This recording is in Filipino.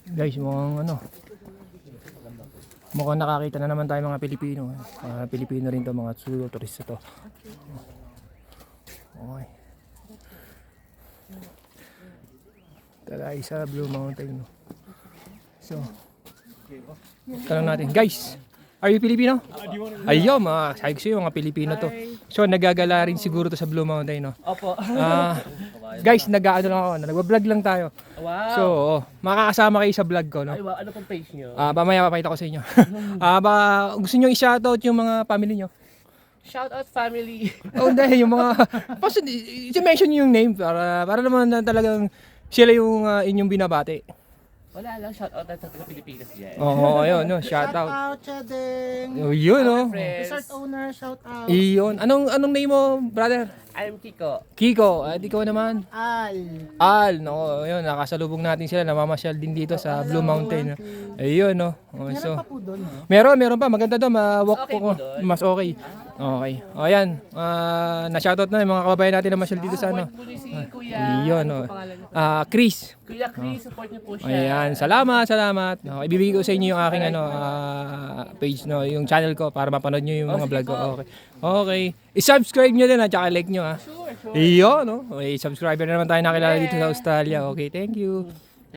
Guys, mukhang nakakita na naman tayo mga Pilipino. Pilipino rin to, mga Zulu turista to. Okay. Talay sa Blue Mountain. So, tanong natin, guys, are you Filipino? Ayun, sabi ko sa'yo, mga Pilipino to. So, nagagala rin siguro to sa Blue Mountain, no? Opo. Guys, nag-ano lang ako, nag-vlog lang tayo. Wow. So, makakasama kayo sa vlog ko, no? Ay, wow. Ano pong page nyo? Mamaya papakita ko sa inyo. Gusto nyo i-shoutout yung mga family nyo? Shout out family. Oh, hindi, yung mga... Basta, i-mention nyo yung name para naman na talagang sila yung inyong binabati. Wala lang, shout out na sa taga Pilipinas dyan. Oo, ayun, no, shoutout. Shoutout, Chadeng. Oh, yun, no? Resort owner, shoutout. Iyon. Anong name mo, brother? I'm Kiko. Kiko. At ikaw naman? Al. No, ayun, nakasalubong natin sila, namamasyal din dito sa Blue Mountain. Ayun, no. Oh, Meron so, pa po doon, no? meron pa, maganda daw, walk Okay po ko. po doon. Mas okay. Okay. O ayan, na-shoutout na yung mga kababayan natin na masyal dito sa ano. Support mo rin si Kuya. Iyon, Ano no. po pangalan niyo? Chris. Kuya Chris, support niyo po siya. Ayan, salamat. Okay, ibibigay ko sa inyo yung aking page, no, yung channel ko para mapanood nyo yung mga vlog ko. Okay. Okay. I-subscribe nyo din at saka like nyo, ha. Sure. Iyon, no. Okay, subscriber na naman tayo nakilala dito sa Australia. Okay, thank you.